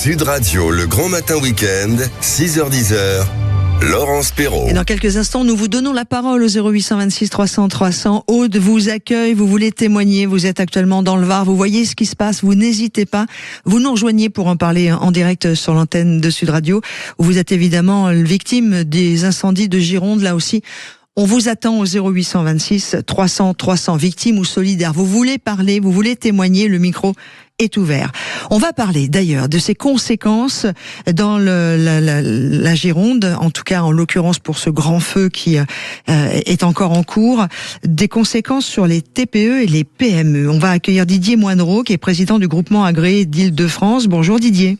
Sud Radio, le grand matin week-end, 6h-10h. Laurence Perrault. Et dans quelques instants, nous vous donnons la parole au 0826 300 300. Aude vous accueille, vous voulez témoigner, vous êtes actuellement dans le Var, vous voyez ce qui se passe, vous n'hésitez pas. Vous nous rejoignez pour en parler en direct sur l'antenne de Sud Radio, où vous êtes évidemment victime des incendies de Gironde, là aussi. On vous attend au 0826 300 300, victimes ou solidaires. Vous voulez parler, vous voulez témoigner, le micro est ouvert. On va parler d'ailleurs de ces conséquences dans la Gironde, en tout cas en l'occurrence pour ce grand feu qui est encore en cours, des conséquences sur les TPE et les PME. On va accueillir Didier Moinereau, qui est président du groupement agréé d'Île-de-France. Bonjour Didier.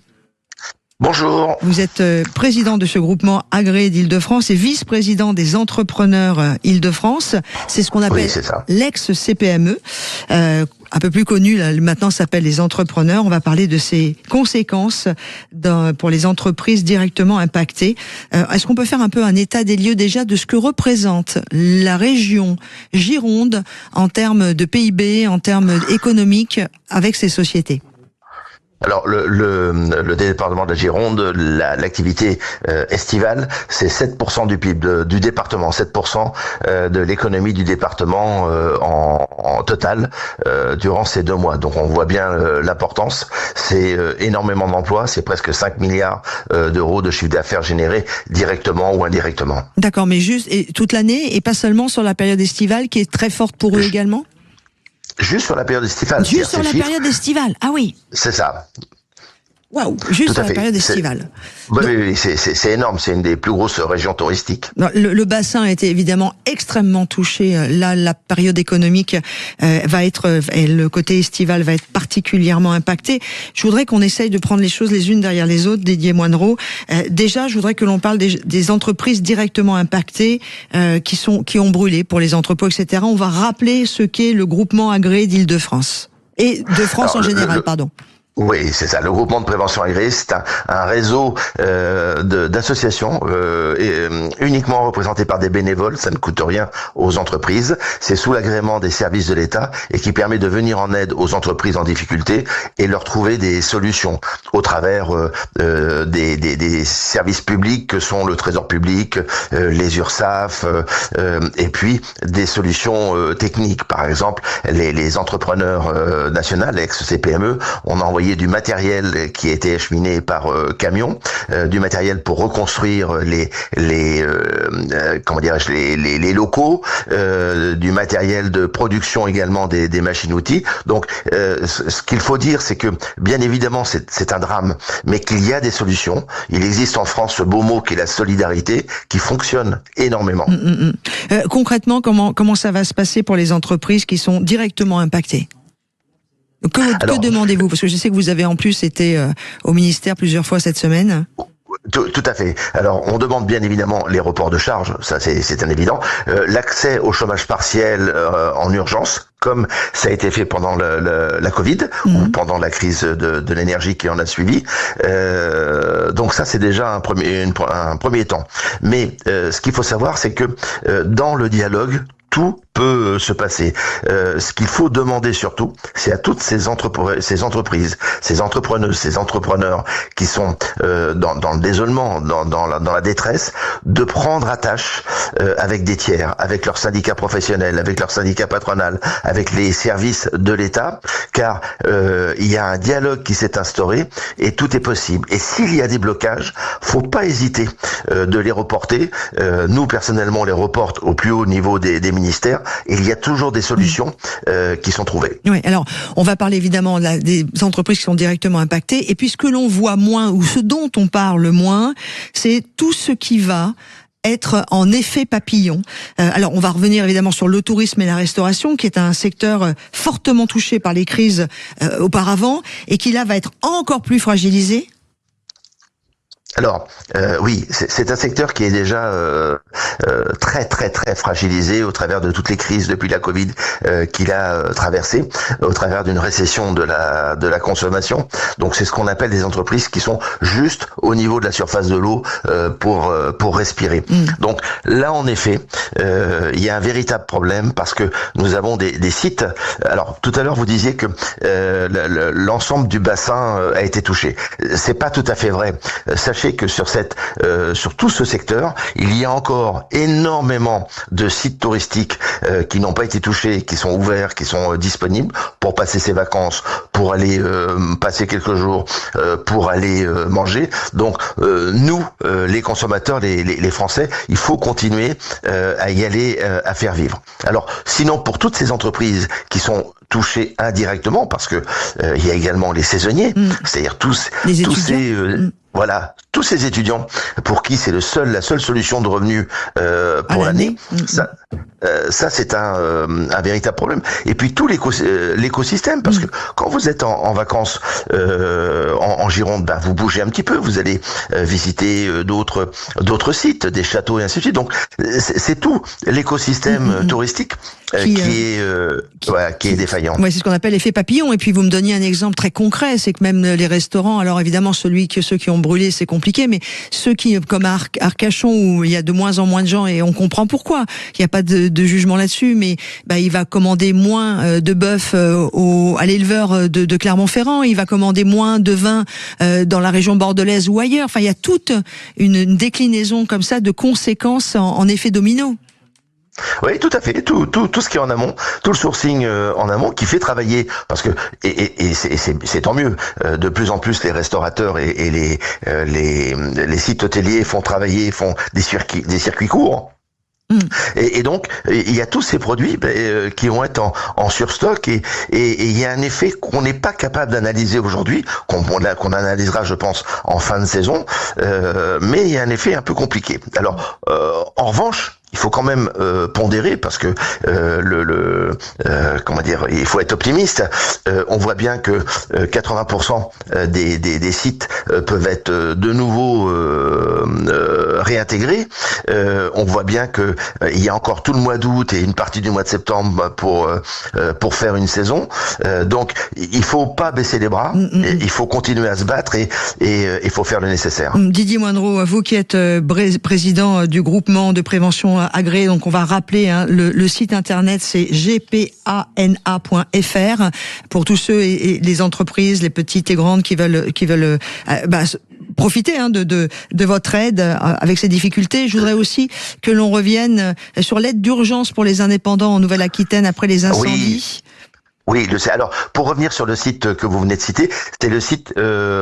Bonjour. Vous êtes président de ce groupement agréé d'Île-de-France et vice-président des entrepreneurs Île-de-France. C'est ce qu'on appelle l'ex-CPME, un peu plus connu, là, maintenant s'appelle les entrepreneurs. On va parler de ces conséquences pour les entreprises directement impactées. Est-ce qu'on peut faire un peu un état des lieux déjà de ce que représente la région Gironde en termes de PIB, en termes économiques avec ces sociétés ? Alors le département de la Gironde, l'activité estivale, c'est 7% du PIB du département, 7% de l'économie du département en total durant ces 2 mois. Donc on voit bien l'importance. C'est énormément d'emplois, c'est presque 5 milliards d'euros de chiffre d'affaires générés directement ou indirectement. D'accord, mais juste et toute l'année et pas seulement sur la période estivale qui est très forte pour eux également ? Juste sur la période estivale. Juste sur la période estivale, ah oui. C'est ça. Waouh, juste sur la période estivale. Oui, c'est énorme, c'est une des plus grosses régions touristiques. Le bassin a été évidemment extrêmement touché. Là, la période économique va être, et le côté estival va être particulièrement impacté. Je voudrais qu'on essaye de prendre les choses les unes derrière les autres, Didier Moinereau. Déjà, je voudrais que l'on parle des entreprises directement impactées, qui ont brûlé pour les entrepôts, etc. On va rappeler ce qu'est le groupement agréé d'Île-de-France. Et de France en général, pardon. Oui, c'est ça. Le groupement de prévention agréé, c'est un réseau d'associations uniquement représenté par des bénévoles. Ça ne coûte rien aux entreprises. C'est sous l'agrément des services de l'État et qui permet de venir en aide aux entreprises en difficulté et leur trouver des solutions au travers des services publics que sont le Trésor public, les URSSAF, et puis des solutions techniques. Par exemple, les entrepreneurs nationaux, ex-CPME, on a envoyé du matériel qui a été acheminé par camion, du matériel pour reconstruire les locaux, du matériel de production également des machines-outils. Donc, ce qu'il faut dire, c'est que bien évidemment, c'est un drame, mais qu'il y a des solutions. Il existe en France ce beau mot qui est la solidarité, qui fonctionne énormément. Concrètement, comment ça va se passer pour les entreprises qui sont directement impactées ? Que demandez-vous ? Parce que je sais que vous avez en plus été au ministère plusieurs fois cette semaine. Tout à fait. Alors, on demande bien évidemment les reports de charges, ça c'est un évident. L'accès au chômage partiel en urgence, comme ça a été fait pendant la Covid ou pendant la crise de l'énergie qui en a suivi. Donc ça, c'est déjà un premier temps. Mais ce qu'il faut savoir, c'est que dans le dialogue, tout peut se passer. Ce qu'il faut demander surtout, c'est à toutes ces entreprises, ces entrepreneuses, ces entrepreneurs qui sont dans le désolement, dans la détresse, de prendre attache avec des tiers, avec leurs syndicats professionnels, avec leurs syndicats patronales, avec les services de l'État, car il y a un dialogue qui s'est instauré et tout est possible. Et s'il y a des blocages, faut pas hésiter de les reporter. Nous, personnellement, on les reporte au plus haut niveau des ministères. Et il y a toujours des solutions qui sont trouvées. Oui, alors on va parler évidemment des entreprises qui sont directement impactées. Et puis ce que l'on voit moins, ou ce dont on parle moins, c'est tout ce qui va être en effet papillon. Alors on va revenir évidemment sur le tourisme et la restauration, qui est un secteur fortement touché par les crises auparavant, et qui là va être encore plus fragilisé. Alors, oui, c'est un secteur qui est déjà très très très fragilisé au travers de toutes les crises depuis la Covid qu'il a traversé, au travers d'une récession de la consommation. Donc c'est ce qu'on appelle des entreprises qui sont juste au niveau de la surface de l'eau pour respirer. Donc là, en effet, il y a un véritable problème parce que nous avons des sites. Alors tout à l'heure, vous disiez que l'ensemble du bassin a été touché. C'est pas tout à fait vrai. Sachez que sur tout ce secteur, il y a encore énormément de sites touristiques qui n'ont pas été touchés, qui sont ouverts, qui sont disponibles pour passer ses vacances, pour aller passer quelques jours, pour aller manger. Donc nous, les consommateurs, les Français, il faut continuer à y aller, à faire vivre. Alors sinon, pour toutes ces entreprises qui sont touchés indirectement, parce que il y a également les saisonniers, c'est-à-dire tous ces étudiants pour qui c'est la seule solution de revenus pour l'année. Ça c'est un véritable problème. Et puis tout l'écosystème, parce que quand vous êtes en vacances en Gironde, vous bougez un petit peu, vous allez visiter d'autres sites, des châteaux et ainsi de suite. Donc c'est tout l'écosystème touristique qui est défaillant. Ouais, c'est ce qu'on appelle l'effet papillon. Et puis vous me donniez un exemple très concret, c'est que même les restaurants, alors évidemment ceux qui ont brûlé, c'est compliqué, mais ceux qui, comme à Arcachon, où il y a de moins en moins de gens, et on comprend pourquoi, il n'y a pas de jugement là-dessus, mais il va commander moins de bœuf à l'éleveur de Clermont-Ferrand, il va commander moins de vin dans la région bordelaise ou ailleurs. Enfin, il y a toute une déclinaison comme ça de conséquences en effet domino. Oui, tout à fait. Tout ce qui est en amont, tout le sourcing en amont qui fait travailler, parce que et c'est tant mieux. De plus en plus, les restaurateurs et les sites hôteliers font des circuits courts. Et donc il y a tous ces produits qui vont être en surstock et il y a un effet qu'on n'est pas capable d'analyser aujourd'hui, qu'on analysera je pense en fin de saison, mais il y a un effet un peu compliqué. Alors en revanche, il faut quand même pondérer parce que il faut être optimiste. On voit bien que 80% des sites peuvent être de nouveau réintégrés. On voit bien que il y a encore tout le mois d'août et une partie du mois de septembre pour faire une saison. Donc il faut pas baisser les bras. Il faut continuer à se battre et il faut faire le nécessaire. Didier Moindreau, vous qui êtes président du groupement de prévention Agré, donc on va rappeler le site internet, c'est gpana.fr pour tous ceux et les entreprises, les petites et grandes qui veulent profiter de votre aide avec ces difficultés. Je voudrais aussi que l'on revienne sur l'aide d'urgence pour les indépendants en Nouvelle-Aquitaine après les incendies. Oui, alors pour revenir sur le site que vous venez de citer, c'est le site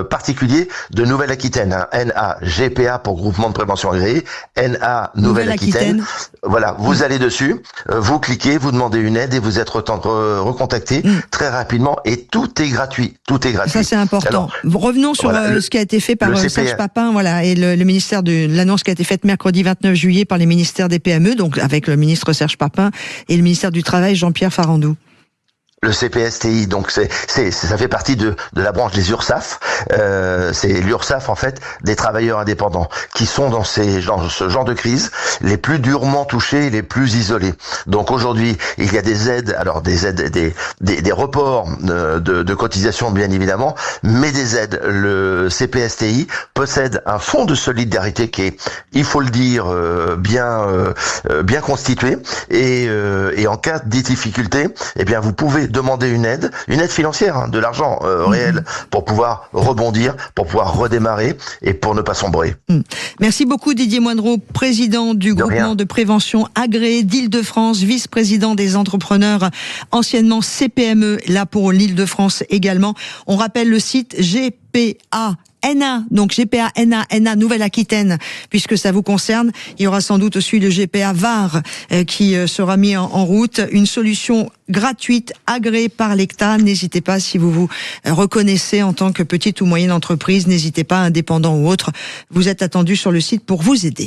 particulier de Nouvelle-Aquitaine, NAGPA pour groupement de prévention agréé, NA Nouvelle-Aquitaine. Voilà, vous allez dessus, vous cliquez, vous demandez une aide et vous êtes recontacté très rapidement et tout est gratuit. Ça c'est important. Alors, revenons sur ce qui a été fait par Serge Papin, et le ministère l'annonce qui a été faite mercredi 29 juillet par les ministères des PME, donc avec le ministre Serge Papin et le ministère du Travail Jean-Pierre Farandou. Le CPSTI, donc ça fait partie de la branche des URSSAF. C'est l'URSSAF en fait des travailleurs indépendants qui sont dans ce genre de crise les plus durement touchés, les plus isolés. Donc aujourd'hui, il y a des aides, alors des reports de cotisations bien évidemment, mais des aides. Le CPSTI possède un fonds de solidarité qui est, il faut le dire, bien constitué et en cas de difficulté, vous pouvez demander une aide financière, de l'argent réel pour pouvoir rebondir, pour pouvoir redémarrer et pour ne pas sombrer. Merci beaucoup Didier Moindreau, président du groupement de prévention Agré d'Île-de-France, vice-président des entrepreneurs, anciennement CPME, là pour l'Île-de-France également. On rappelle le site GPA. Donc GPA Nouvelle-Aquitaine, puisque ça vous concerne. Il y aura sans doute aussi le GPA Var qui sera mis en route. Une solution gratuite, agréée par l'État. N'hésitez pas, si vous vous reconnaissez en tant que petite ou moyenne entreprise, n'hésitez pas, indépendant ou autre. Vous êtes attendu sur le site pour vous aider.